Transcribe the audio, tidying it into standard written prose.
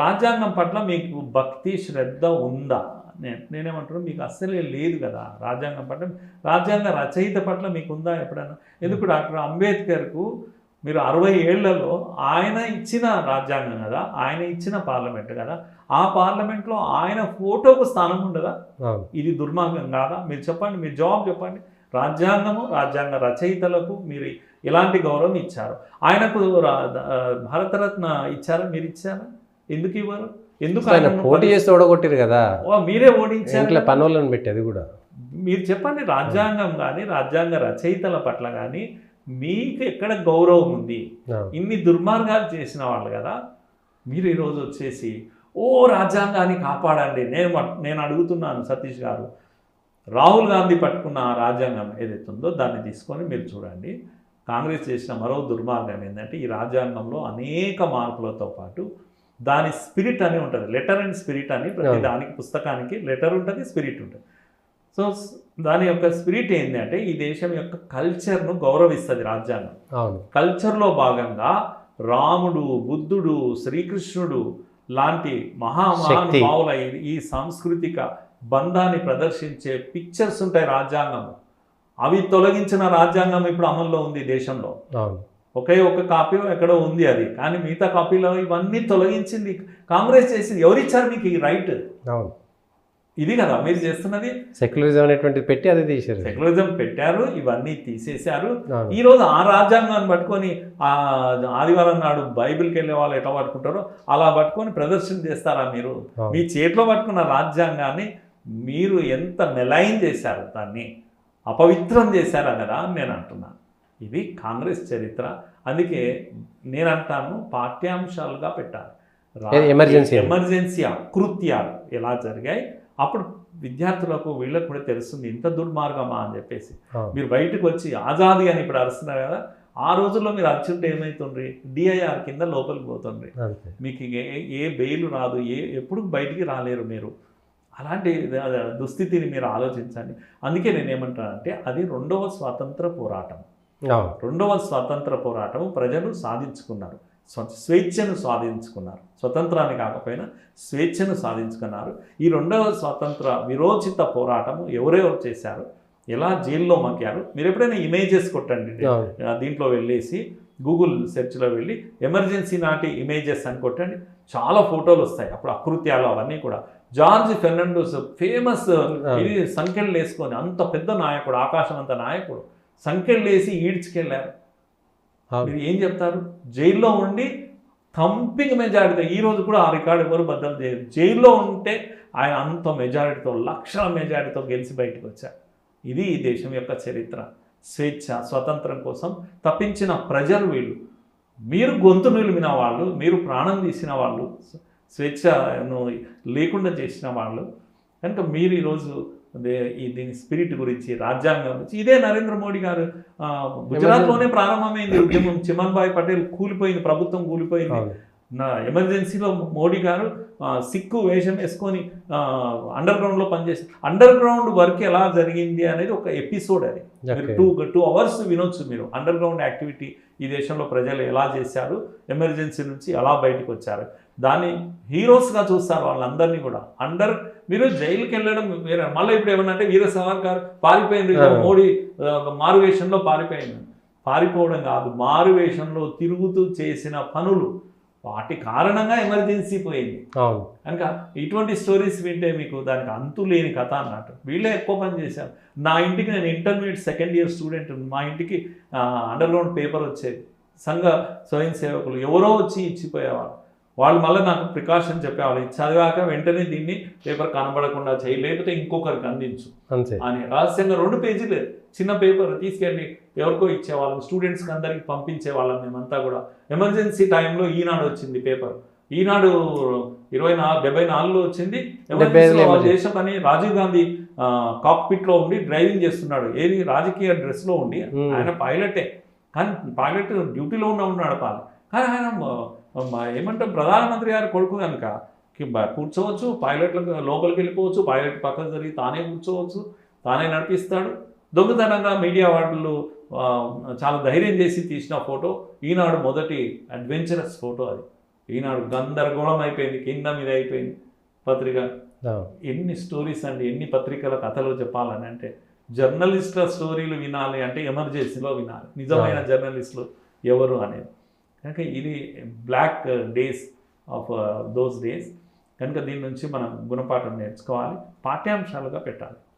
రాజ్యాంగం పట్ల మీకు భక్తి శ్రద్ధ ఉందా? నేనేమంటున్నాను, మీకు అస్సలే లేదు కదా రాజ్యాంగం పట్ల. రాజ్యాంగ రచయిత పట్ల మీకు ఉందా ఎప్పుడైనా? ఎందుకు డాక్టర్ అంబేద్కర్కు మీరు 60 ఏళ్లలో ఆయన ఇచ్చిన రాజ్యాంగం కదా, ఆయన ఇచ్చిన పార్లమెంట్ కదా, ఆ పార్లమెంట్లో ఆయన ఫోటోకు స్థానం ఉండదా? ఇది దుర్మార్గం కాదా? మీరు చెప్పండి, మీరు జవాబు చెప్పండి. రాజ్యాంగము, రాజ్యాంగ రచయితలకు మీరు ఎలాంటి గౌరవం ఇచ్చారు? ఆయనకు భారతరత్న ఇచ్చారా? మీరు ఇచ్చారా? ఎందుకు ఇవ్వరు? ఎందుకు ఆయన పోటీ చేసి ఓడగొట్టారు కదా, మీరే ఓడించారు. పనులను పెట్టి అది కూడా మీరు చెప్పండి. రాజ్యాంగం కానీ రాజ్యాంగ రచయితల పట్ల కానీ మీకు ఎక్కడ గౌరవం ఉంది? ఇన్ని దుర్మార్గాలు చేసిన వాళ్ళు కదా మీరు ఈరోజు వచ్చేసి రాజ్యాంగాన్ని కాపాడండి. నేను అడుగుతున్నాను సతీష్ గారు, రాహుల్ గాంధీ పట్టుకున్న ఆ రాజ్యాంగం ఏదైతే ఉందో దాన్ని తీసుకొని మీరు చూడండి. కాంగ్రెస్ చేసిన మరో దుర్మార్గం ఏంటంటే ఈ రాజ్యాంగంలో అనేక మార్పులతో పాటు దాని స్పిరిట్ అని ఉంటుంది, లెటర్ అండ్ స్పిరిట్ అని. ప్రతి దానికి పుస్తకానికి లెటర్ ఉంటుంది, స్పిరిట్ ఉంటుంది. సో దాని యొక్క స్పిరిట్ ఏంటి అంటే ఈ దేశం యొక్క కల్చర్ను గౌరవిస్తుంది రాజ్యాంగం. కల్చర్లో భాగంగా రాముడు, బుద్ధుడు, శ్రీకృష్ణుడు లాంటి మహామహానుభావుల ఈ సాంస్కృతిక బంధాన్ని ప్రదర్శించే పిక్చర్స్ ఉంటాయి రాజ్యాంగం. అవి తొలగించిన రాజ్యాంగం ఇప్పుడు అమల్లో ఉంది దేశంలో. ఒకే ఒక కాపీ ఎక్కడో ఉంది అది, కానీ మిగతా కాపీలో ఇవన్నీ తొలగించింది కాంగ్రెస్ చేసింది. ఎవరిచ్చారు మీకు ఈ రైట్? ఇది కదా మీరు చేస్తున్నది. సెక్యులరిజం అనేటువంటిది పెట్టి అది తీసారు, సెక్యులరిజం పెట్టారు, ఇవన్నీ తీసేశారు. ఈరోజు ఆ రాజ్యాంగాన్ని పట్టుకొని ఆదివారం నాడు బైబిల్కి వెళ్ళే వాళ్ళు ఎట్లా పట్టుకుంటారో అలా పట్టుకొని ప్రదర్శన చేస్తారా మీరు? మీ చేతిలో పట్టుకున్న రాజ్యాంగాన్ని మీరు ఎంత మెలైన్ చేశారు, దాన్ని అపవిత్రం చేశారా కదా అని నేను అంటున్నాను. ఇది కాంగ్రెస్ చరిత్ర. అందుకే నేను అంటాను పాఠ్యాంశాలుగా పెట్టాలి. ఎమర్జెన్సీ అకృత్యాలు ఎలా జరిగాయి అప్పుడు విద్యార్థులకు వీళ్ళకు కూడా తెలుస్తుంది ఇంత దుర్మార్గమా అని చెప్పేసి. మీరు బయటకు వచ్చి ఆజాదీ అని ఇప్పుడు అరుస్తున్నారు కదా, ఆ రోజుల్లో మీరు అర్చుంటే ఏమవుతుండ్రి? డిఐఆర్ కింద లోపలికి పోతుండ్రి. మీకు ఏ బెయిల్ రాదు, ఎప్పుడు బయటికి రాలేరు మీరు. అలాంటి దుస్థితిని మీరు ఆలోచించండి. అందుకే నేను ఏమంటానంటే అది రెండవ స్వాతంత్ర పోరాటం. రెండవ స్వాతంత్ర పోరాటం ప్రజలు సాధించుకున్నారు, స్వేచ్ఛను సాధించుకున్నారు. స్వతంత్రాన్ని కాకపోయినా స్వేచ్ఛను సాధించుకున్నారు. ఈ రెండవ స్వాతంత్ర విరోచిత పోరాటము ఎవరెవరు చేశారు, ఎలా జైల్లో మగ్గారు, మీరు ఎప్పుడైనా ఇమేజెస్ కొట్టండి దీంట్లో వెళ్ళేసి గూగుల్ సెర్చ్లో వెళ్ళి ఎమర్జెన్సీ నాటి ఇమేజెస్ అని కొట్టండి, చాలా ఫోటోలు వస్తాయి. అప్పుడు అకృత్యాలు అవన్నీ కూడా. జార్జ్ ఫెర్నాండోస్ ఫేమస్, ఇది సంఖ్యలు వేసుకొని అంత పెద్ద నాయకుడు, ఆకాశం అంత నాయకుడు, సంఖ్యలు వేసి ఈడ్చుకెళ్ళారు. మీరు ఏం చెప్తారు? జైల్లో ఉండి థంపింగ్ మెజారిటీతో, ఈరోజు కూడా ఆ రికార్డు ఎవరు బద్దలు చేయరు. జైల్లో ఉంటే ఆయన అంత మెజారిటీతో, లక్షల మెజారిటీతో గెలిచి బయటకు వచ్చారు. ఇది ఈ దేశం యొక్క చరిత్ర. స్వేచ్ఛ, స్వతంత్రం కోసం తప్పించిన ప్రజలు వీళ్ళు. మీరు గొంతు నిలిమిన వాళ్ళు, మీరు ప్రాణం తీసిన వాళ్ళు, స్వేచ్ఛను లేకుండా చేసిన వాళ్ళు. కనుక మీరు ఈరోజు దీని స్పిరిట్ గురించి, రాజ్యాంగం గురించి, ఇదే నరేంద్ర మోడీ గారు గుజరాత్లోనే ప్రారంభమైంది ఉద్యమం. చిమన్ భాయ్ పటేల్ కూలిపోయింది, ప్రభుత్వం కూలిపోయింది. ఎమర్జెన్సీలో మోడీ గారు సిక్కు వేషం వేసుకొని అండర్ గ్రౌండ్లో పనిచేసి, అండర్ గ్రౌండ్ వర్క్ ఎలా జరిగింది అనేది ఒక ఎపిసోడ్. అది మీరు 2 hours వినొచ్చు మీరు. అండర్ గ్రౌండ్ యాక్టివిటీ ఈ దేశంలో ప్రజలు ఎలా చేశారు, ఎమర్జెన్సీ నుంచి ఎలా బయటకు వచ్చారు, దాన్ని హీరోస్గా చూస్తారు వాళ్ళందరినీ కూడా. మీరు జైలుకి వెళ్ళడం వేరే. మళ్ళీ ఇప్పుడు ఏమన్నా వీర సావర్కర్ పారిపోయింది, మోడీ మారువేషంలో పారిపోయింది. పారిపోవడం కాదు, మారువేషంలో తిరుగుతూ చేసిన పనులు, వాటి కారణంగా ఎమర్జెన్సీ పోయింది. కనుక ఇటువంటి స్టోరీస్ వింటే మీకు దానికి అంతు లేని కథ అన్నట్టు. వీళ్ళే ఎక్కువ పని చేశారు. నా ఇంటికి, నేను ఇంటర్మీడియట్ 2nd year స్టూడెంట్, మా ఇంటికి అండర్ గ్రౌండ్ పేపర్ వచ్చేది. సంఘ స్వయం సేవకులు ఎవరో వచ్చి ఇచ్చిపోయేవారు. వాళ్ళు మళ్ళీ నాకు ప్రికాషన్ చెప్పేవాళ్ళు, చదివాక వెంటనే దీన్ని పేపర్ కనబడకుండా చేయి, లేకపోతే ఇంకొకరికి అందించు అని రహస్యంగా 2 పేజీలు చిన్న పేపర్ తీసుకెళ్ళి ఎవరికో ఇచ్చేవాళ్ళం. స్టూడెంట్స్కి అందరికి పంపించేవాళ్ళం మేమంతా కూడా. ఎమర్జెన్సీ టైంలో ఈనాడు వచ్చింది పేపర్. ఈనాడు 74లో వచ్చింది. ఎమర్జెన్సీలో వాళ్ళు చేసిన పని, రాజీవ్ గాంధీ కాక్పిట్లో ఉండి డ్రైవింగ్ చేస్తున్నాడు, ఏది రాజకీయ డ్రెస్లో ఉండి. ఆయన పైలటే, కానీ పైలట్ డ్యూటీలో ఉన్నాడు పాలి. కానీ ఆయన ఏమంటాం ప్రధానమంత్రి గారి కొడుకు కనుక కూర్చోవచ్చు, పైలట్లకు లోపలికి వెళ్ళిపోవచ్చు, పైలట్ పక్కన జరిగి తానే కూర్చోవచ్చు, తానే నడిపిస్తాడు. దొంగతనంగా మీడియా వాళ్ళు చాలా ధైర్యం చేసి తీసిన ఫోటో ఈనాడు మొదటి అడ్వెంచరస్ ఫోటో అది. ఈనాడు గందరగోళం అయిపోయింది, కింద మీద అయిపోయింది పత్రిక. అవును. ఎన్ని స్టోరీస్ అండి, ఎన్ని పత్రికల కథలు చెప్పాలని అంటే, జర్నలిస్టుల స్టోరీలు వినాలి అంటే ఎమర్జెన్సీలో వినాలి, నిజమైన జర్నలిస్టులు ఎవరు అనేది. కనుక ఇది black days of those days. కనుక దీని నుంచి మనం గుణపాఠం నేర్చుకోవాలి, పాఠ్యాంశాలుగా పెట్టాలి.